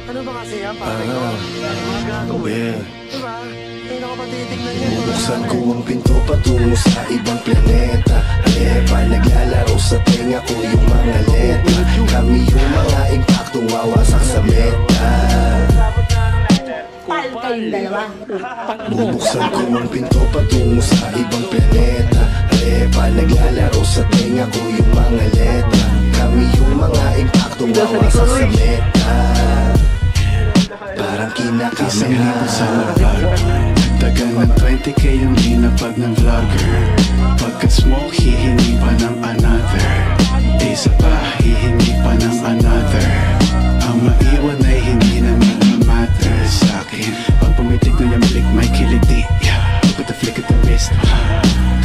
Ano ba kasi yan, pare ko? Mga gago eh. Diba? Hindi na ko pa titignan yan. Bubuksan ko ang pinto patungo sa ibang planeta. Halepa, naglalaro sa tenga ko yung mga letra. Kami yung mga impaktong wawasak sa meta. Pal kayong dalawa. Bubuksan ko ang pinto patungo sa ibang planeta. Halepa, naglalaro sa tenga ko yung mga letra. Kami yung mga impaktong wawasak sa meta. Parang kinakasama sa vlog. Dagan ng 20k yung hinapag ng vlogger. Pagka-smoke, hihingi pa ng another. Isa pa, hihingi pa ng another. Ang maiwan ay hindi naman ma-matter sa'kin. Pag pumitik na yung balik, may kiliti. Put the flick at the wrist.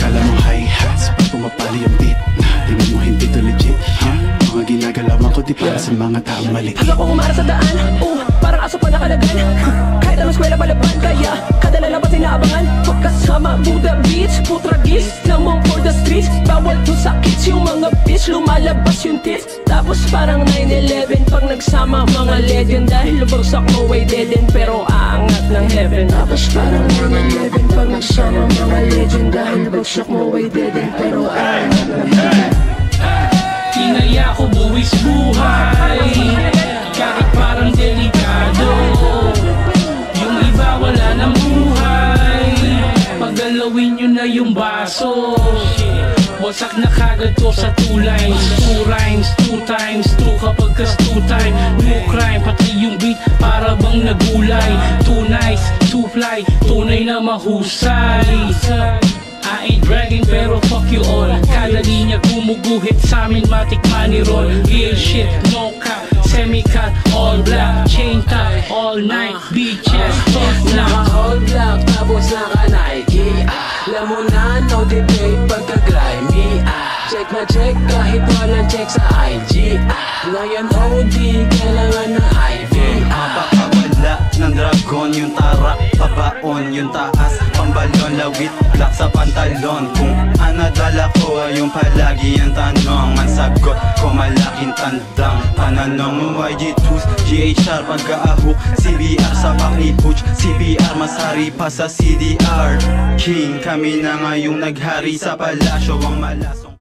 Kala mo hi-hats, pag pumapali yung beat. Tingnan mo hindi to legit. Mga ginagalawan ko di para sa mga taong mali. Hanggang ko kumara sa daan, parang aso pa nakalagan. Kahit anong eskwela palaban, kaya kada lalabas ay naabangan. Pagkasama, Buddha Beats, putragis lamang for the streets. Bawal to sa kids, yung mga bitch, lumalabas yung tits. Tapos parang 9/11 pag nagsama mga legend. Dahil lubagsak mo ay dead end, pero aangat ng heaven. Tapos parang 9/11 pag nagsama mga legend. Dahil lubagsak mo ay dead end, pero aangat ng heaven. Tinaya ko buwis buhay, kahit parang delikado. Yung iba wala ng buhay, paggalawin nyo na yung baso. Wasak na kagad to sa 2 lines, 2 rhymes, 2 times, 2 kapag kas 2 time. No crime, pati yung beat para bang nagulay. Too nice, too fly, tunay na mahusay. I ain't bragging pero fuck you all. Kada linya gumuguhit sa amin, matik money roll. Real shit, no cap, semi-cut, all black. Chain tie, all night, beaches, toast na. All black, tapos naka-Nike. Alam mo na, no debate pagka-grimy. Check na check kahit walang check sa IG. Ngayon OD, kailangan na IV. Mapakawala ng dragon yung tarak, pabaon yung taas, pambalon, lawit, black sa pantalon. Kung ano dala ko ay yung palagi ang tanong. Ang sagot ko malaking tandang pananong. YG2s, GHR pagkaahok, CBR sa pakipuch, CBR masari pa sa CDR. King kami na ngayong naghari sa palasyo, ang malasong